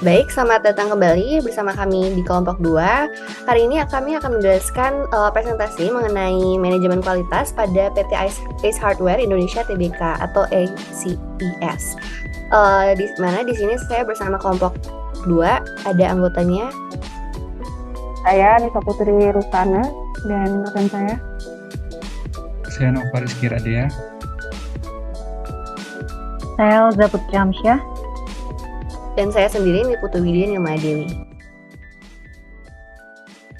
Baik, selamat datang kembali bersama kami di kelompok 2. Hari ini kami akan menjelaskan presentasi mengenai manajemen kualitas pada PT Ace Hardware Indonesia Tbk atau ACES. Di mana di sini saya bersama kelompok 2 ada anggotanya. Saya Nisa Putri Rustana dan rekan saya. Saya Nova Rizky Radea. Saya Elza Putri Amsyah. Dan saya sendiri Niputu Widya Nilma Dewi.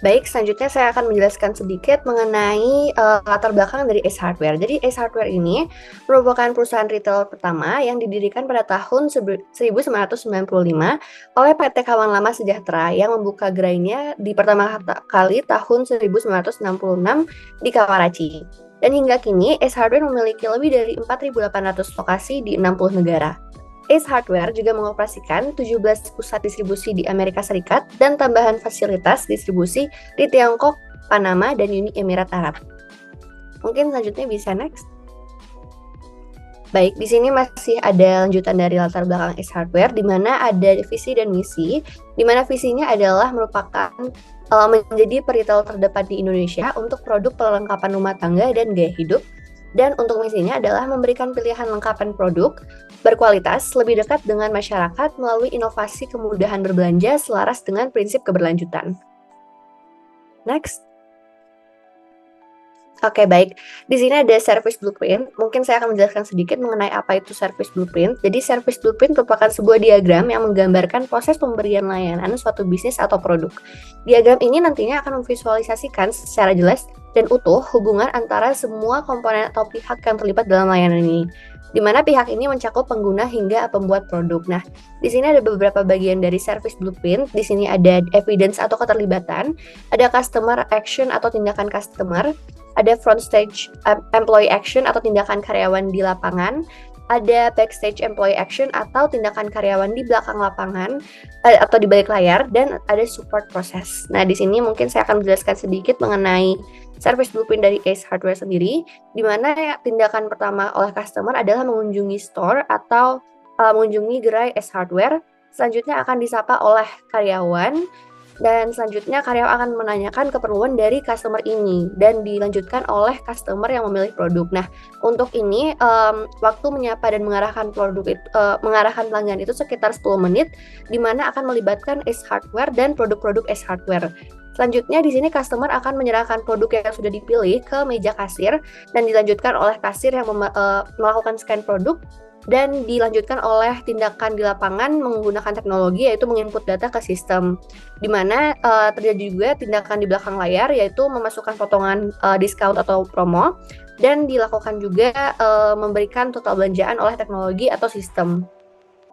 Baik, selanjutnya saya akan menjelaskan sedikit mengenai latar belakang dari Ace Hardware. Jadi Ace Hardware ini merupakan perusahaan retail pertama yang didirikan pada tahun 1995 oleh PT Kawan Lama Sejahtera yang membuka gerainya di pertama kali tahun 1966 di Kawarachi. Dan hingga kini Ace Hardware memiliki lebih dari 4.800 lokasi di 60 negara. Ace Hardware juga mengoperasikan 17 pusat distribusi di Amerika Serikat dan tambahan fasilitas distribusi di Tiongkok, Panama, dan Uni Emirat Arab. Mungkin selanjutnya bisa next. Baik, di sini masih ada lanjutan dari latar belakang Ace Hardware, di mana ada visi dan misi, di mana visinya adalah merupakan menjadi peritel terdepan di Indonesia untuk produk perlengkapan rumah tangga dan gaya hidup. Dan untuk misinya adalah memberikan pilihan lengkapan produk berkualitas lebih dekat dengan masyarakat melalui inovasi kemudahan berbelanja selaras dengan prinsip keberlanjutan. Next. Oke, baik. Di sini ada service blueprint. Mungkin saya akan menjelaskan sedikit mengenai apa itu service blueprint. Jadi service blueprint merupakan sebuah diagram yang menggambarkan proses pemberian layanan suatu bisnis atau produk. Diagram ini nantinya akan memvisualisasikan secara jelas dan utuh hubungan antara semua komponen atau pihak yang terlibat dalam layanan ini, di mana pihak ini mencakup pengguna hingga pembuat produk. Nah, di sini ada beberapa bagian dari service blueprint. Di sini ada evidence atau keterlibatan, ada customer action atau tindakan customer, ada front stage employee action atau tindakan karyawan di lapangan, ada backstage employee action atau tindakan karyawan di belakang lapangan atau di balik layar, dan ada support process. Nah, di sini mungkin saya akan menjelaskan sedikit mengenai service blueprint dari Ace Hardware sendiri, di mana tindakan pertama oleh customer adalah mengunjungi store atau mengunjungi gerai Ace Hardware. Selanjutnya akan disapa oleh karyawan, dan selanjutnya karyawan akan menanyakan keperluan dari customer ini dan dilanjutkan oleh customer yang memilih produk. Nah, untuk ini waktu menyapa dan mengarahkan mengarahkan pelanggan itu sekitar 10 menit, di mana akan melibatkan Ace Hardware dan produk-produk Ace Hardware. Selanjutnya di sini customer akan menyerahkan produk yang sudah dipilih ke meja kasir dan dilanjutkan oleh kasir yang melakukan scan produk, dan dilanjutkan oleh tindakan di lapangan menggunakan teknologi yaitu menginput data ke sistem, di mana terjadi juga tindakan di belakang layar yaitu memasukkan potongan diskon atau promo, dan dilakukan juga memberikan total belanjaan oleh teknologi atau sistem.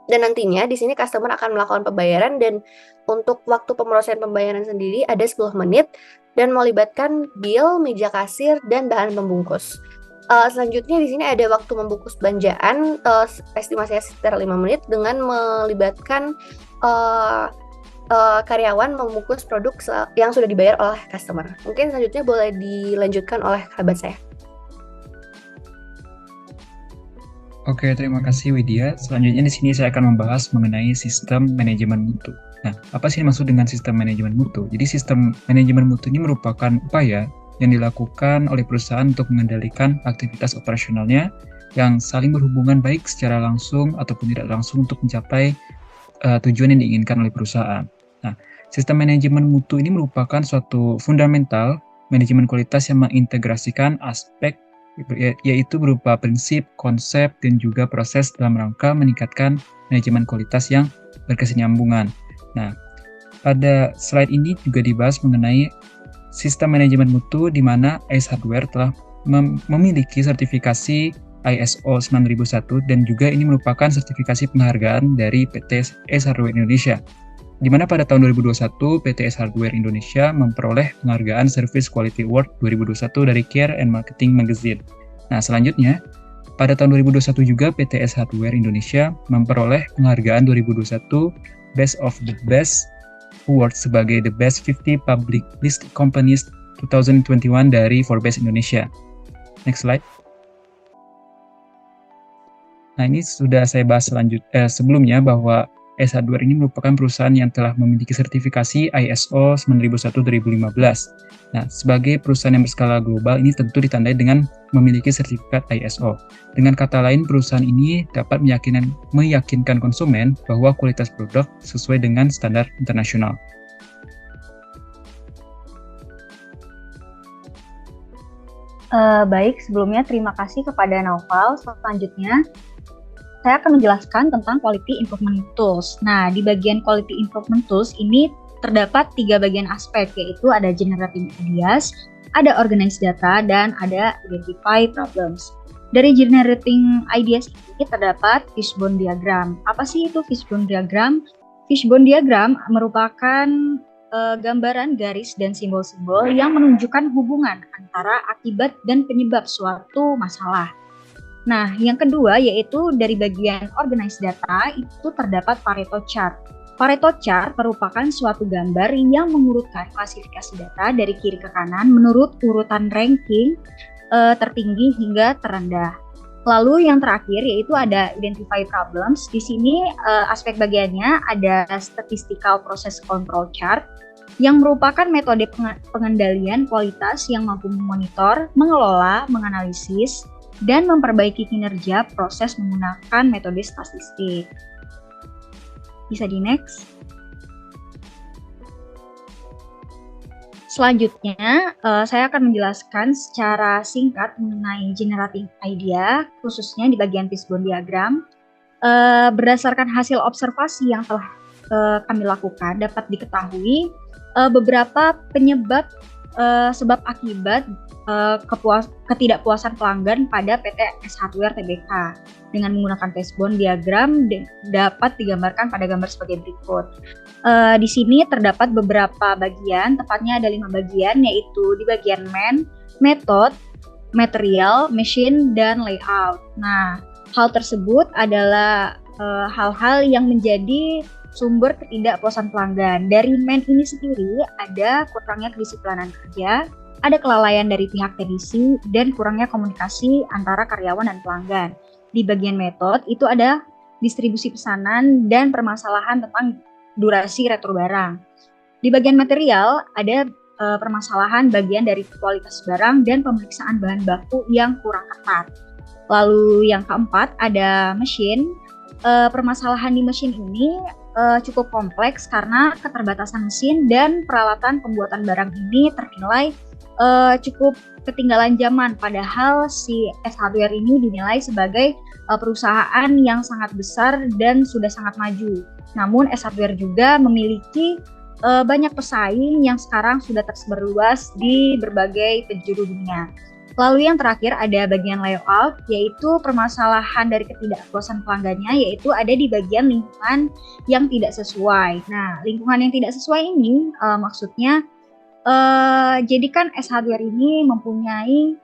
Dan nantinya di sini customer akan melakukan pembayaran, dan untuk waktu pemrosesan pembayaran sendiri ada 10 menit dan melibatkan bill, meja kasir, dan bahan pembungkus. Selanjutnya di sini ada waktu membungkus belanjaan, estimasinya sekitar 5 menit dengan melibatkan karyawan membungkus produk yang sudah dibayar oleh customer. Mungkin selanjutnya boleh dilanjutkan oleh kerabat saya. Oke, terima kasih Widya. Selanjutnya di sini saya akan membahas mengenai sistem manajemen mutu. Nah, apa sih yang maksud dengan sistem manajemen mutu? Jadi sistem manajemen mutu ini merupakan upaya yang dilakukan oleh perusahaan untuk mengendalikan aktivitas operasionalnya yang saling berhubungan baik secara langsung ataupun tidak langsung untuk mencapai tujuan yang diinginkan oleh perusahaan. Nah, sistem manajemen mutu ini merupakan suatu fundamental manajemen kualitas yang mengintegrasikan aspek yaitu berupa prinsip, konsep, dan juga proses dalam rangka meningkatkan manajemen kualitas yang berkesinambungan. Nah, pada slide ini juga dibahas mengenai sistem manajemen mutu di mana Ace Hardware telah memiliki sertifikasi ISO 9001, dan juga ini merupakan sertifikasi penghargaan dari PT Ace Hardware Indonesia, di mana pada tahun 2021 PT Ace Hardware Indonesia memperoleh penghargaan Service Quality Award 2021 dari Care and Marketing Magazine. Nah, selanjutnya pada tahun 2021 juga PT Ace Hardware Indonesia memperoleh penghargaan 2021 Best of the Best Award sebagai The Best 50 Public Listed Companies 2021 dari Forbes Indonesia. Next slide. Nah, ini sudah saya bahas sebelumnya bahwa S Hardware ini merupakan perusahaan yang telah memiliki sertifikasi ISO 9001-2015. Nah, sebagai perusahaan yang berskala global, ini tentu ditandai dengan memiliki sertifikat ISO. Dengan kata lain, perusahaan ini dapat meyakinkan konsumen bahwa kualitas produk sesuai dengan standar internasional. Baik, sebelumnya terima kasih kepada Naufal. Selanjutnya, saya akan menjelaskan tentang Quality Improvement Tools. Nah, di bagian Quality Improvement Tools ini terdapat 3 bagian aspek, yaitu ada Generating Ideas, ada Organize Data, dan ada Identify Problems. Dari Generating Ideas ini terdapat Fishbone Diagram. Apa sih itu Fishbone Diagram? Fishbone Diagram merupakan gambaran garis dan simbol-simbol yang menunjukkan hubungan antara akibat dan penyebab suatu masalah. Nah, yang kedua yaitu dari bagian Organize Data itu terdapat Pareto Chart. Pareto Chart merupakan suatu gambar yang mengurutkan klasifikasi data dari kiri ke kanan menurut urutan ranking tertinggi hingga terendah. Lalu yang terakhir yaitu ada Identify Problems. Di sini aspek bagiannya ada Statistical Process Control Chart yang merupakan metode pengendalian kualitas yang mampu memonitor, mengelola, menganalisis, dan memperbaiki kinerja proses menggunakan metode statistik. Bisa di next. Selanjutnya, saya akan menjelaskan secara singkat mengenai Generating Idea, khususnya di bagian Fishbone Diagram. Berdasarkan hasil observasi yang telah kami lakukan, dapat diketahui beberapa penyebab sebab akibat ketidakpuasan pelanggan pada PT S Hardware Tbk. Dengan menggunakan Fishbone Diagram dapat digambarkan pada gambar sebagai berikut. Di sini terdapat beberapa bagian, tepatnya ada 5 bagian, yaitu di bagian man, method, material, machine, dan layout. Nah, hal tersebut adalah hal-hal yang menjadi sumber ketidakpuasan pelanggan. Dari man ini sendiri ada kurangnya kedisiplinan kerja, ada kelalaian dari pihak teknisi, dan kurangnya komunikasi antara karyawan dan pelanggan. Di bagian metode itu ada distribusi pesanan dan permasalahan tentang durasi retro barang. Di bagian material ada permasalahan bagian dari kualitas barang dan pemeriksaan bahan baku yang kurang ketat. Lalu yang keempat ada mesin. Permasalahan di mesin ini cukup kompleks karena keterbatasan mesin dan peralatan pembuatan barang ini ternilai cukup ketinggalan zaman, padahal si S Hardware ini dinilai sebagai perusahaan yang sangat besar dan sudah sangat maju. Namun S Hardware juga memiliki banyak pesaing yang sekarang sudah tersebar luas di berbagai penjuru dunia. Lalu yang terakhir ada bagian layout, yaitu permasalahan dari ketidakpuasan pelanggannya, yaitu ada di bagian lingkungan yang tidak sesuai. Nah, lingkungan yang tidak sesuai ini maksudnya jadi kan S Hardware ini mempunyai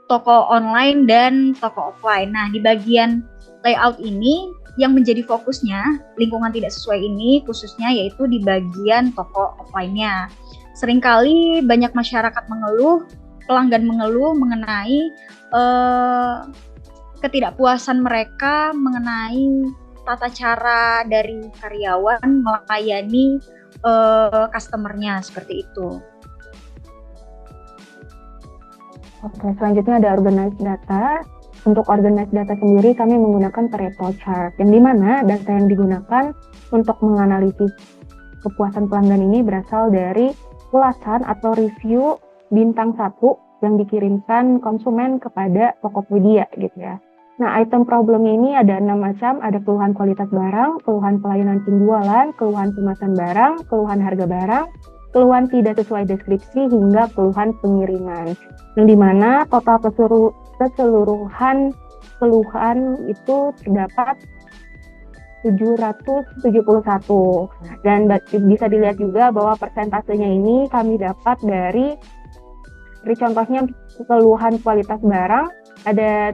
toko online dan toko offline. Nah, di bagian layout ini yang menjadi fokusnya lingkungan tidak sesuai ini khususnya yaitu di bagian toko offline-nya. Seringkali banyak masyarakat pelanggan mengeluh mengenai ketidakpuasan mereka mengenai tata cara dari karyawan melayani customer-nya seperti itu. Oke, selanjutnya ada Organize Data. Untuk Organize Data sendiri kami menggunakan Pareto Chart, yang dimana data yang digunakan untuk menganalisis kepuasan pelanggan ini berasal dari ulasan atau review bintang 1 yang dikirimkan konsumen kepada Tokopedia gitu ya. Nah, item problem ini ada 6 macam, ada keluhan kualitas barang, keluhan pelayanan penjualan, keluhan kemasan barang, keluhan harga barang, keluhan tidak sesuai deskripsi, hingga keluhan pengiriman. Yang dimana total keseluruhan keluhan itu terdapat 771. Dan bisa dilihat juga bahwa persentasenya ini kami dapat dari contohnya keluhan kualitas barang ada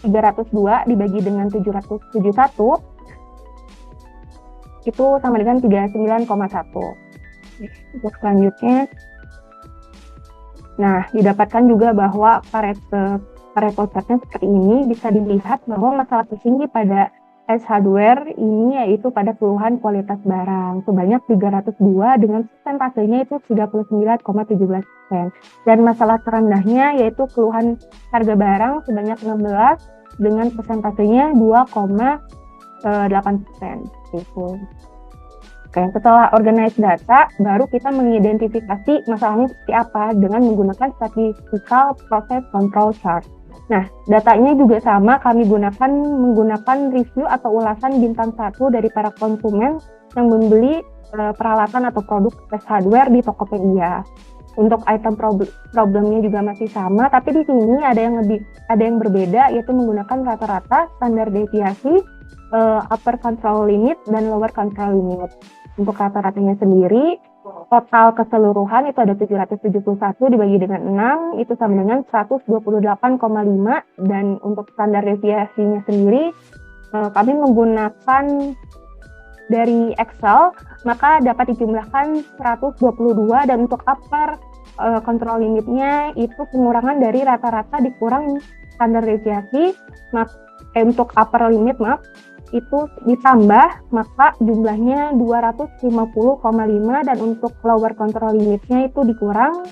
302 dibagi dengan 771 itu sama dengan 39,1. Untuk selanjutnya, nah didapatkan juga bahwa Pareto Chart-nya seperti ini, bisa dilihat bahwa masalah tertinggi pada S Hardware ini yaitu pada keluhan kualitas barang sebanyak 302 dengan persentasenya itu 39,17%. Dan masalah terendahnya yaitu keluhan harga barang sebanyak 16 dengan persentasenya 2,8%. Gitu. Oke, setelah organize data, baru kita mengidentifikasi masalahnya seperti apa dengan menggunakan statistical process control chart. Nah, datanya juga sama, kami menggunakan review atau ulasan bintang 1 dari para konsumen yang membeli peralatan atau produk tes hardware di Tokopedia. Untuk item problemnya juga masih sama, tapi di sini ada yang berbeda, yaitu menggunakan rata-rata, standar deviasi, upper control limit dan lower control limit. Untuk rata-ratanya sendiri, total keseluruhan itu ada 771 dibagi dengan 6, itu sama dengan 128,5. Dan untuk standar deviasinya sendiri, kami menggunakan dari Excel, maka dapat dijumlahkan 122. Dan untuk upper control limitnya itu pengurangan dari rata-rata dikurang standar deviasi, untuk upper limit itu ditambah, maka jumlahnya 250,5, dan untuk lower control limitnya itu dikurang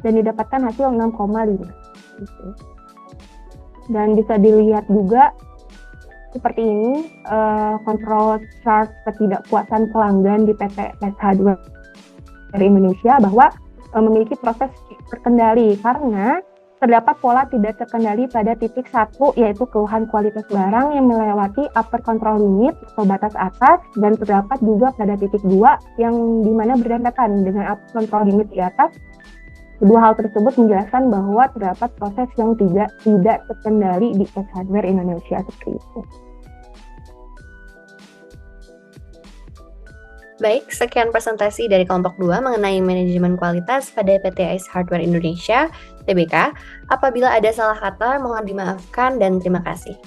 dan didapatkan hasil 6,5 gitu. Dan bisa dilihat juga seperti ini control chart ketidakpuasan pelanggan di PT S Hardware Indonesia bahwa memiliki proses terkendali karena terdapat pola tidak terkendali pada titik 1, yaitu keluhan kualitas barang yang melewati upper control limit atau batas atas, dan terdapat juga pada titik 2 yang dimana berdempetan dengan upper control limit di atas. Kedua hal tersebut menjelaskan bahwa terdapat proses yang tidak terkendali di S Hardware Indonesia seperti itu. Baik, sekian presentasi dari kelompok 2 mengenai manajemen kualitas pada PT Ace Hardware Indonesia, TBK. Apabila ada salah kata, mohon dimaafkan dan terima kasih.